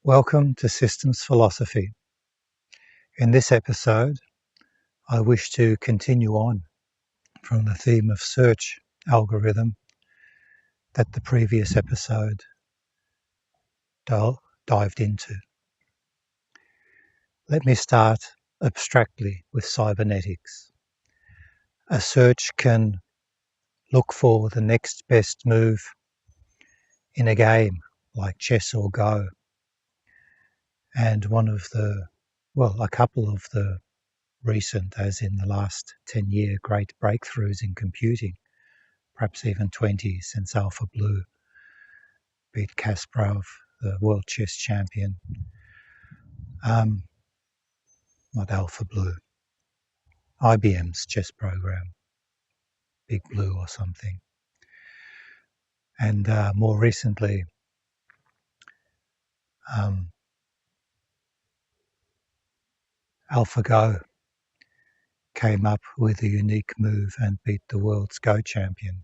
Welcome to Systems Philosophy. In this episode, I wish to continue on from the theme of search algorithm that the previous episode dived into. Let me start abstractly with cybernetics. A search can look for the next best move in a game like chess or Go. And a couple of the recent, as in the last 10-year great breakthroughs in computing, perhaps even 20 since Alpha Blue beat Kasparov, the world chess champion. Not Alpha Blue, IBM's chess program, Big Blue or something. And more recently, AlphaGo came up with a unique move and beat the world's Go champion.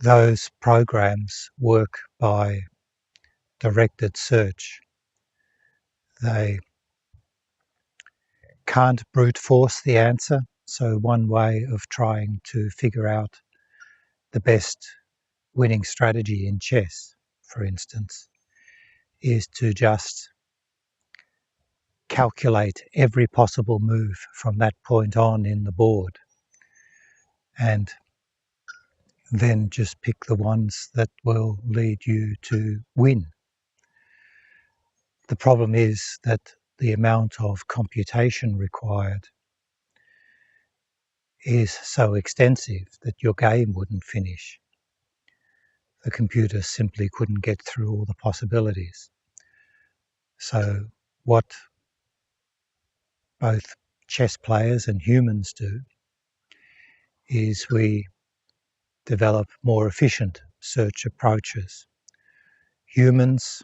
Those programs work by directed search. They can't brute force the answer, so one way of trying to figure out the best winning strategy in chess, for instance, is to just calculate every possible move from that point on in the board and then just pick the ones that will lead you to win. The problem is that the amount of computation required is so extensive that your game wouldn't finish. The computer simply couldn't get through all the possibilities. So what both chess players and humans do is we develop more efficient search approaches. Humans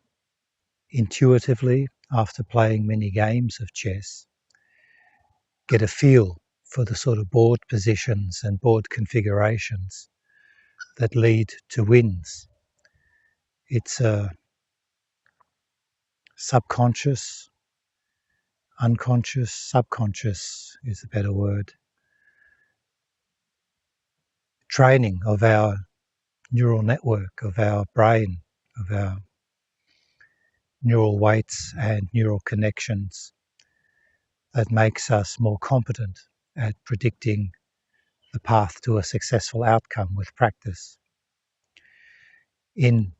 intuitively, after playing many games of chess, get a feel for the sort of board positions and board configurations that lead to wins. It's a subconscious, subconscious is a better word, training of our neural network, of our brain, of our neural weights and neural connections that makes us more competent at predicting the path to a successful outcome with practice. In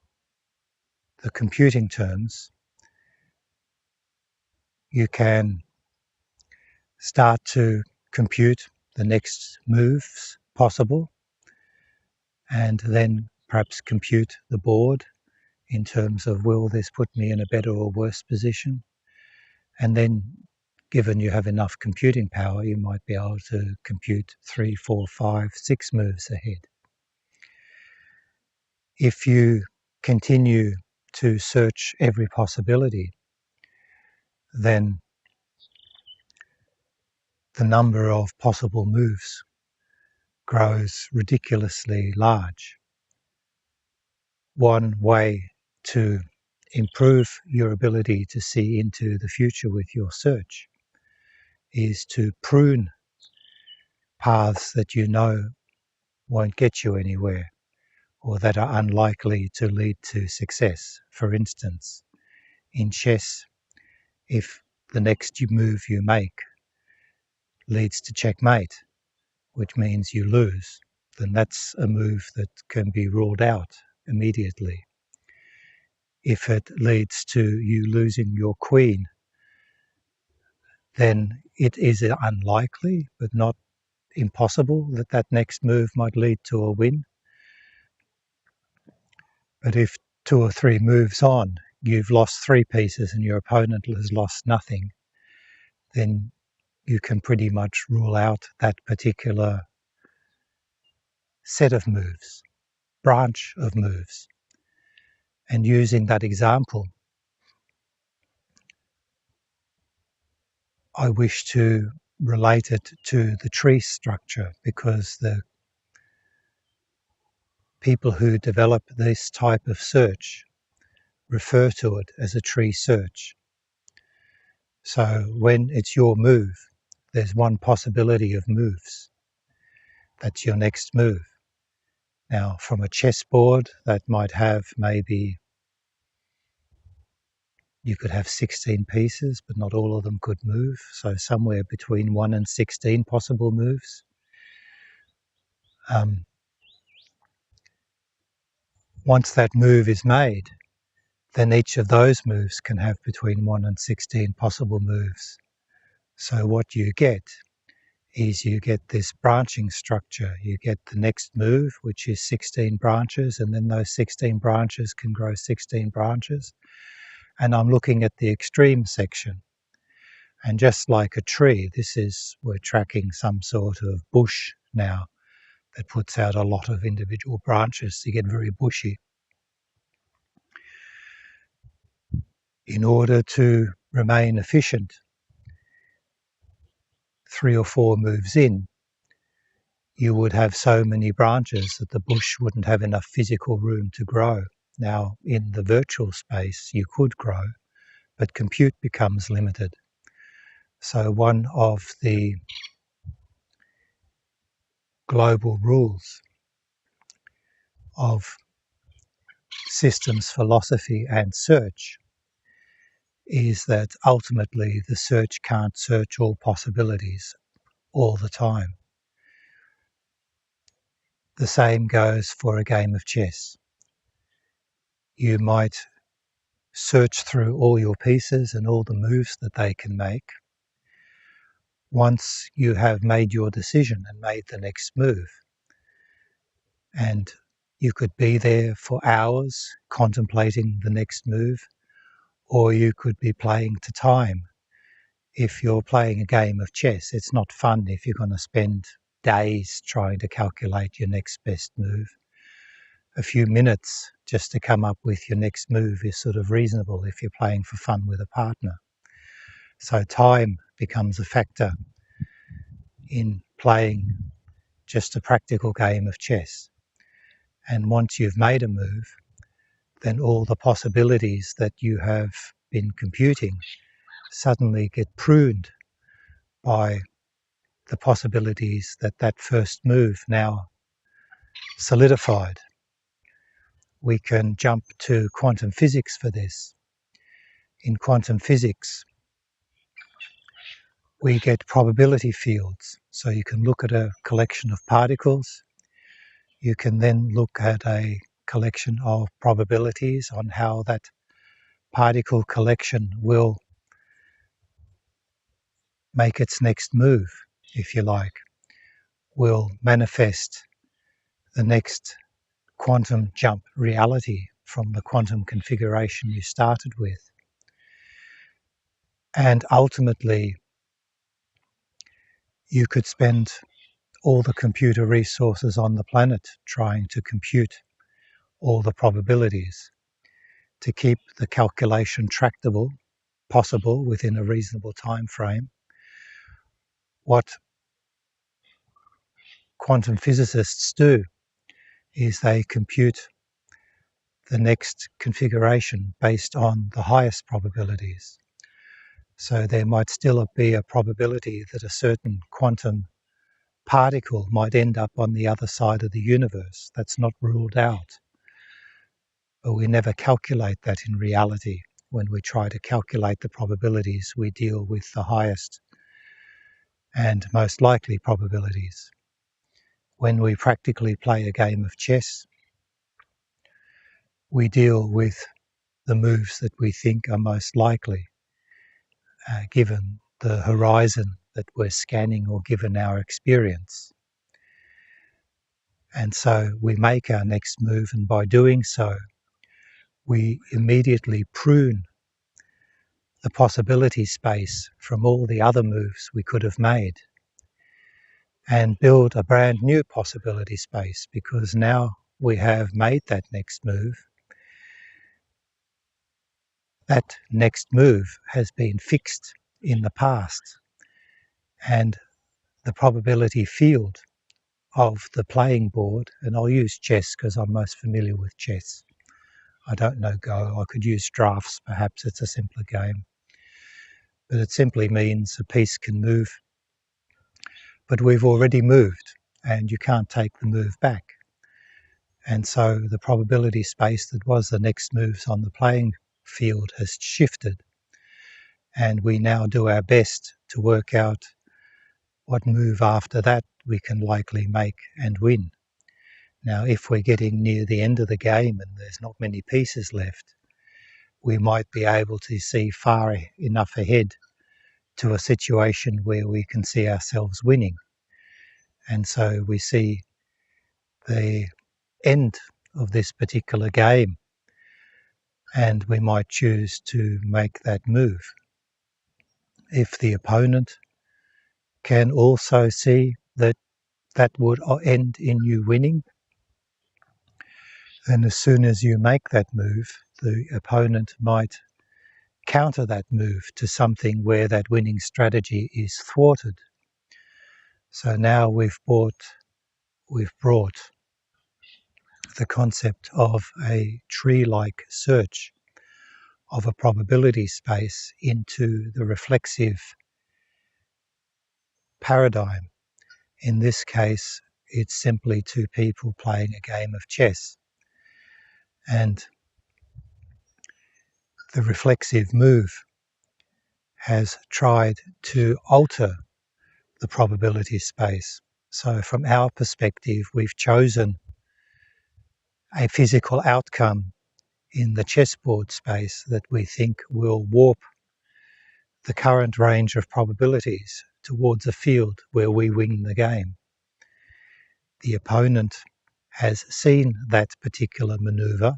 the computing terms, you can start to compute the next moves possible and then perhaps compute the board in terms of, will this put me in a better or worse position? And then, given you have enough computing power, you might be able to compute 3, 4, 5, 6 moves ahead. If you continue to search every possibility, then the number of possible moves grows ridiculously large. One way to improve your ability to see into the future with your search is to prune paths that you know won't get you anywhere or that are unlikely to lead to success. For instance, in chess, if the next move you make leads to checkmate, which means you lose, then that's a move that can be ruled out immediately. If it leads to you losing your queen, then it is unlikely, but not impossible, that that next move might lead to a win. But if 2 or 3 moves on, you've lost 3 pieces and your opponent has lost nothing, then you can pretty much rule out that particular set of moves, branch of moves. And using that example, I wish to relate it to the tree structure, because the people who develop this type of search refer to it as a tree search. So when it's your move, there's one possibility of moves. That's your next move. Now, from a chessboard, that might have maybe, you could have 16 pieces, but not all of them could move. So somewhere between 1 and 16 possible moves. Once that move is made, then each of those moves can have between 1 and 16 possible moves. So what you get is you get this branching structure. You get the next move, which is 16 branches, and then those 16 branches can grow 16 branches. And I'm looking at the extreme section. And just like a tree, we're tracking some sort of bush now that puts out a lot of individual branches to get very bushy. In order to remain efficient, 3 or 4 moves in, you would have so many branches that the bush wouldn't have enough physical room to grow. Now, in the virtual space, you could grow, but compute becomes limited. So one of the global rules of systems philosophy and search is that ultimately the search can't search all possibilities all the time. The same goes for a game of chess. You might search through all your pieces and all the moves that they can make. Once you have made your decision and made the next move, and you could be there for hours contemplating the next move, or you could be playing to time. If you're playing a game of chess, it's not fun if you're going to spend days trying to calculate your next best move. A few minutes just to come up with your next move is sort of reasonable if you're playing for fun with a partner. So time becomes a factor in playing just a practical game of chess. And once you've made a move, then all the possibilities that you have been computing suddenly get pruned by the possibilities that that first move now solidified. We can jump to quantum physics for this. In quantum physics, we get probability fields. So you can look at a collection of particles. You can then look at a collection of probabilities on how that particle collection will make its next move, if you like, will manifest the next quantum jump reality from the quantum configuration you started with. And ultimately, you could spend all the computer resources on the planet trying to compute all the probabilities to keep the calculation tractable, possible within a reasonable time frame. What quantum physicists do is they compute the next configuration based on the highest probabilities. So there might still be a probability that a certain quantum particle might end up on the other side of the universe. That's not ruled out. But we never calculate that in reality. When we try to calculate the probabilities, we deal with the highest and most likely probabilities. When we practically play a game of chess, we deal with the moves that we think are most likely, given the horizon that we're scanning or given our experience. And so we make our next move, and by doing so, we immediately prune the possibility space from all the other moves we could have made and build a brand new possibility space, because now we have made that next move. That next move has been fixed in the past, and the probability field of the playing board, and I'll use chess because I'm most familiar with chess. I don't know Go. I could use drafts, perhaps it's a simpler game. But it simply means a piece can move. But we've already moved, and you can't take the move back. And so the probability space that was the next moves on the playing field has shifted. And we now do our best to work out what move after that we can likely make and win. Now, if we're getting near the end of the game and there's not many pieces left, we might be able to see far enough ahead to a situation where we can see ourselves winning. And so we see the end of this particular game, and we might choose to make that move. If the opponent can also see that that would end in you winning, then as soon as you make that move, the opponent might counter that move to something where that winning strategy is thwarted. So now we've brought the concept of a tree-like search of a probability space into the reflexive paradigm. In this case, it's simply two people playing a game of chess. And the reflexive move has tried to alter the probability space. So from our perspective, we've chosen a physical outcome in the chessboard space that we think will warp the current range of probabilities towards a field where we win the game. The opponent has seen that particular maneuver,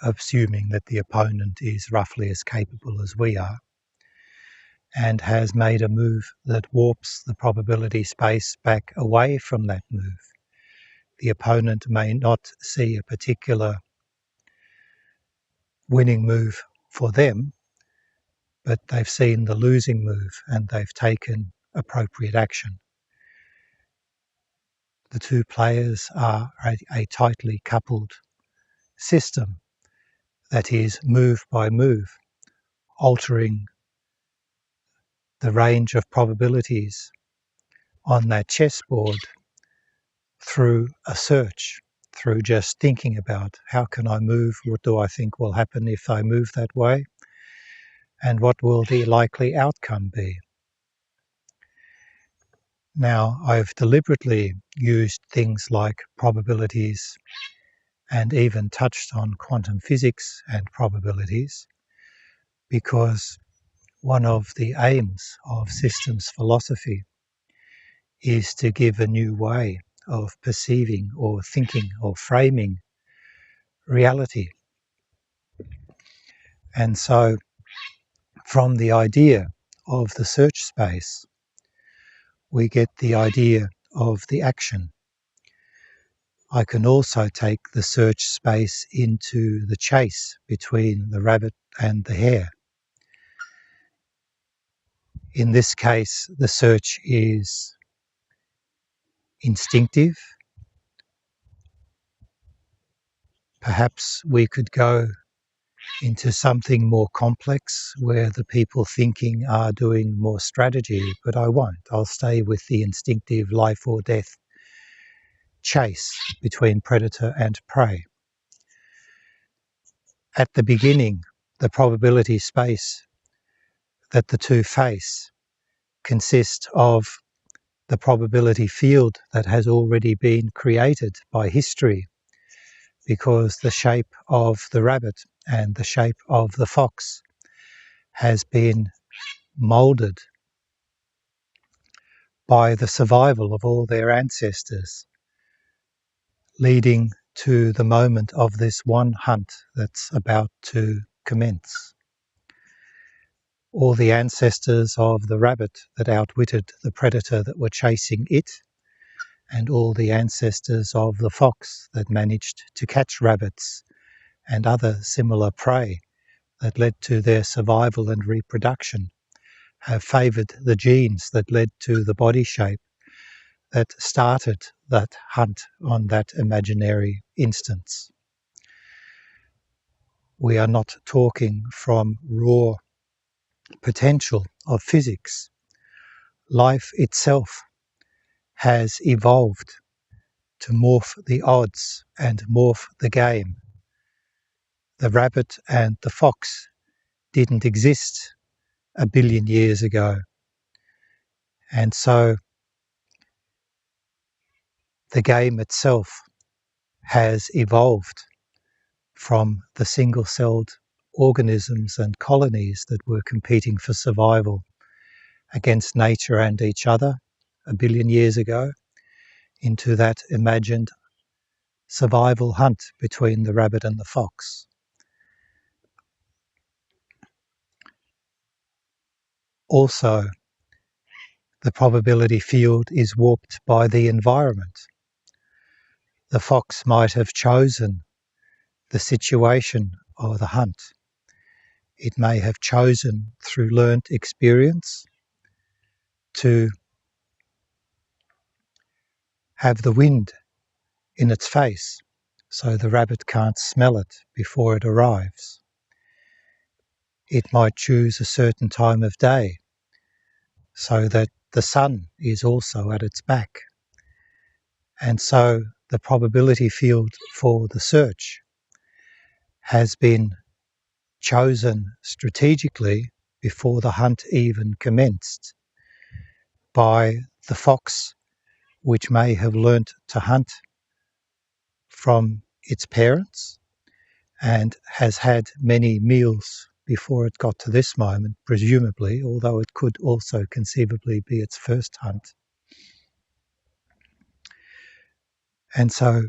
assuming that the opponent is roughly as capable as we are, and has made a move that warps the probability space back away from that move. The opponent may not see a particular winning move for them, but they've seen the losing move and they've taken appropriate action. The two players are a tightly coupled system that is move by move, altering the range of probabilities on that chessboard through a search, through just thinking about how can I move, what do I think will happen if I move that way, and what will the likely outcome be. Now, I've deliberately used things like probabilities and even touched on quantum physics and probabilities because one of the aims of systems philosophy is to give a new way of perceiving or thinking or framing reality. And so from the idea of the search space, we get the idea of the action. I can also take the search space into the chase between the rabbit and the hare. In this case, the search is instinctive. Perhaps we could go into something more complex where the people thinking are doing more strategy, but I won't. I'll stay with the instinctive life or death chase between predator and prey. At the beginning, the probability space that the two face consists of the probability field that has already been created by history, because the shape of the rabbit and the shape of the fox has been moulded by the survival of all their ancestors, leading to the moment of this one hunt that's about to commence. All the ancestors of the rabbit that outwitted the predator that were chasing it, and all the ancestors of the fox that managed to catch rabbits and other similar prey that led to their survival and reproduction, have favoured the genes that led to the body shape that started that hunt on that imaginary instance. We are not talking from raw potential of physics. Life itself has evolved to morph the odds and morph the game. The rabbit and the fox didn't exist a billion years ago. And so the game itself has evolved from the single-celled organisms and colonies that were competing for survival against nature and each other a billion years ago into that imagined survival hunt between the rabbit and the fox. Also, the probability field is warped by the environment. The fox might have chosen the situation or the hunt. It may have chosen through learnt experience to have the wind in its face so the rabbit can't smell it before it arrives. It might choose a certain time of day so that the sun is also at its back. And so the probability field for the search has been chosen strategically before the hunt even commenced by the fox, which may have learnt to hunt from its parents and has had many meals before it got to this moment, presumably, although it could also conceivably be its first hunt. And so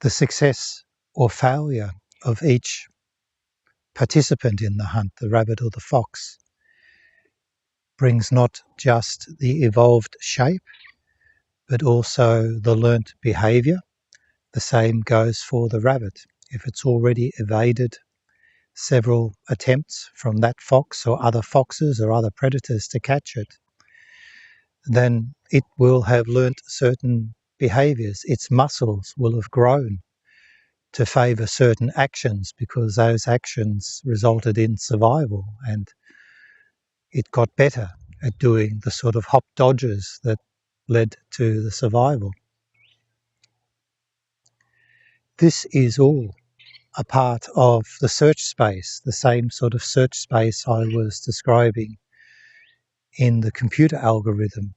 the success or failure of each participant in the hunt, the rabbit or the fox, brings not just the evolved shape, but also the learnt behaviour. The same goes for the rabbit. If it's already evaded several attempts from that fox or other foxes or other predators to catch it, then it will have learnt certain behaviours. Its muscles will have grown to favour certain actions because those actions resulted in survival, and it got better at doing the sort of hop dodges that led to the survival. This is all a part of the search space, the same sort of search space I was describing in the computer algorithm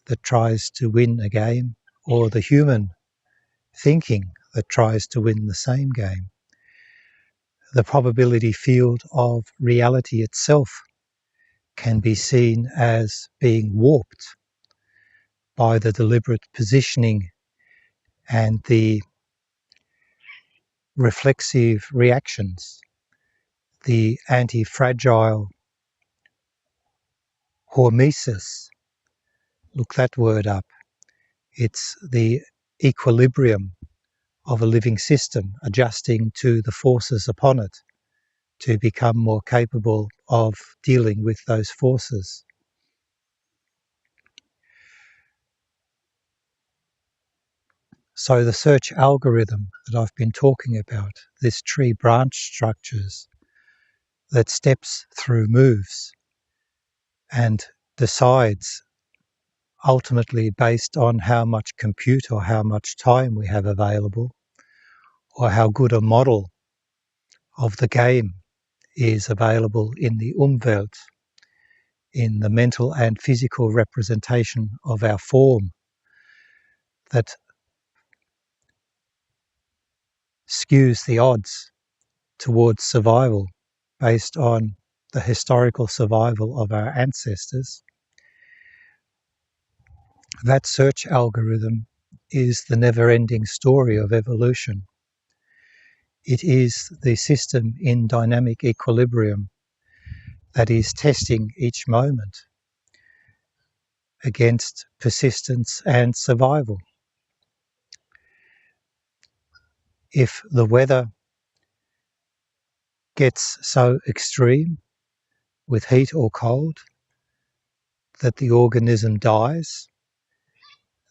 that tries to win a game, or the human thinking that tries to win the same game. The probability field of reality itself can be seen as being warped by the deliberate positioning and the reflexive reactions, the anti-fragile hormesis. Look that word up. It's the equilibrium of a living system adjusting to the forces upon it to become more capable of dealing with those forces. So the search algorithm that I've been talking about, this tree branch structures that steps through moves and decides ultimately based on how much compute or how much time we have available, or how good a model of the game is available in the Umwelt, in the mental and physical representation of our form that skews the odds towards survival based on the historical survival of our ancestors. That search algorithm is the never-ending story of evolution. It is the system in dynamic equilibrium that is testing each moment against persistence and survival. If the weather gets so extreme with heat or cold that the organism dies,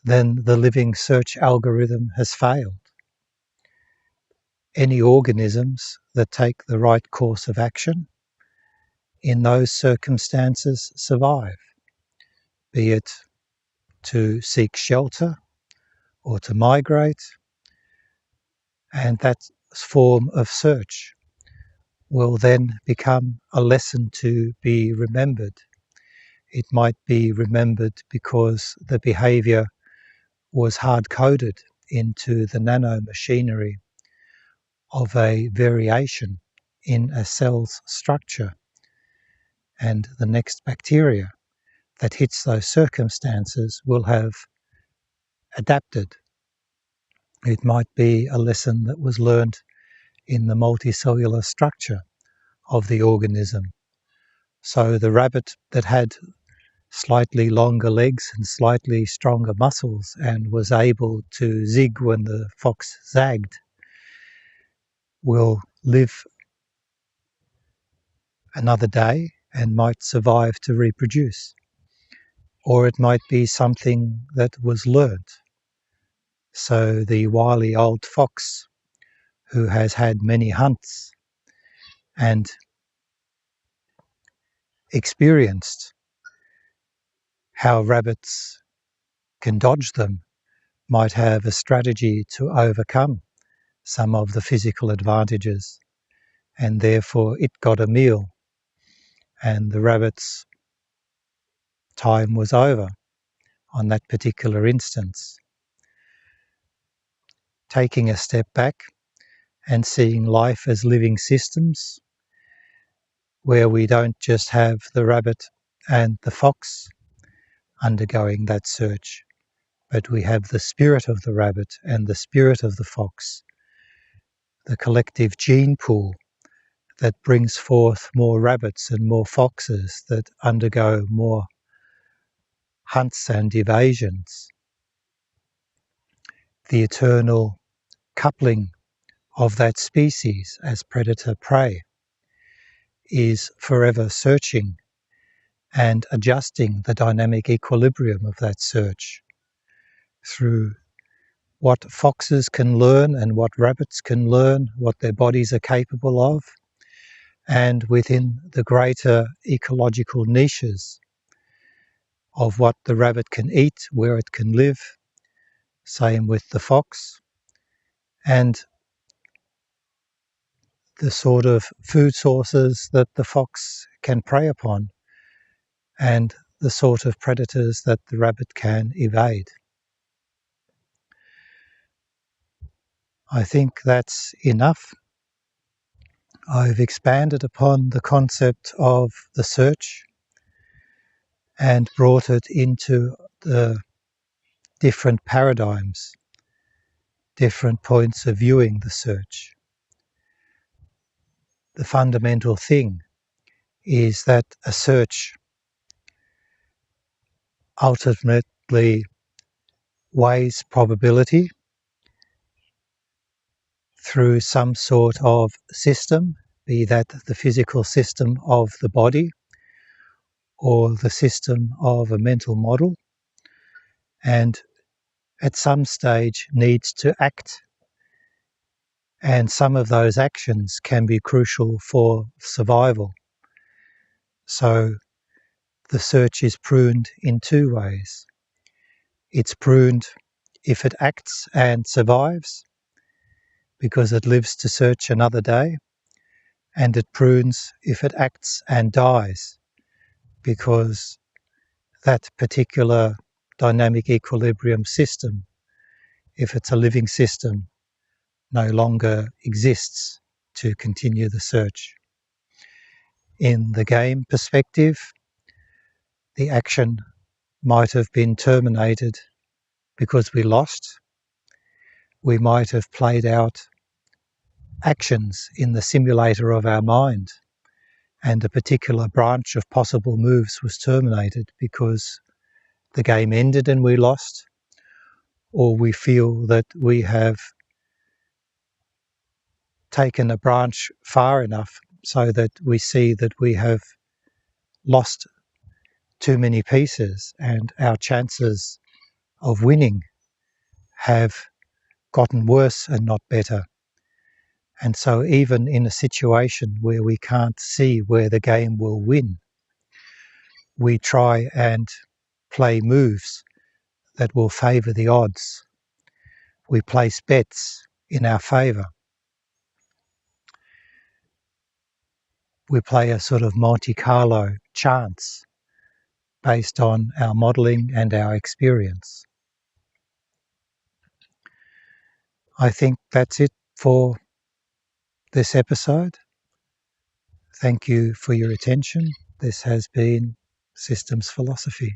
then the living search algorithm has failed. any organisms that take the right course of action in those circumstances survive, be it to seek shelter or to migrate, and that form of search will then become a lesson to be remembered. It might be remembered because the behaviour was hard-coded into the nanomachinery of a variation in a cell's structure, and the next bacteria that hits those circumstances will have adapted. It might be a lesson that was learned in the multicellular structure of the organism. So the rabbit that had slightly longer legs and slightly stronger muscles and was able to zig when the fox zagged will live another day and might survive to reproduce. Or it might be something that was learnt. So the wily old fox who has had many hunts and experienced how rabbits can dodge them might have a strategy to overcome some of the physical advantages, and therefore it got a meal and the rabbit's time was over on that particular instance. Taking a step back and seeing life as living systems where we don't just have the rabbit and the fox undergoing that search, but we have the spirit of the rabbit and the spirit of the fox, the collective gene pool that brings forth more rabbits and more foxes that undergo more hunts and evasions. The eternal coupling of that species as predator-prey is forever searching and adjusting the dynamic equilibrium of that search through what foxes can learn and what rabbits can learn, what their bodies are capable of, and within the greater ecological niches of what the rabbit can eat, where it can live, same with the fox, and the sort of food sources that the fox can prey upon, and the sort of predators that the rabbit can evade. I think that's enough. I've expanded upon the concept of the search and brought it into the different paradigms, different points of viewing the search. The fundamental thing is that a search ultimately weighs probability through some sort of system, be that the physical system of the body or the system of a mental model, and at some stage needs to act, and some of those actions can be crucial for survival. So the search is pruned in two ways. It's pruned if it acts and survives because it lives to search another day, and it prunes if it acts and dies because that particular dynamic equilibrium system, if it's a living system, no longer exists to continue the search. In the game perspective, the action might have been terminated because we lost. We might have played out actions in the simulator of our mind, and a particular branch of possible moves was terminated because the game ended and we lost, or we feel that we have taken a branch far enough so that we see that we have lost too many pieces and our chances of winning have gotten worse and not better. And so even in a situation where we can't see where the game will win, we try and play moves that will favour the odds. We place bets in our favour. We play a sort of Monte Carlo chance based on our modelling and our experience. I think that's it for this episode. Thank you for your attention. This has been Systems Philosophy.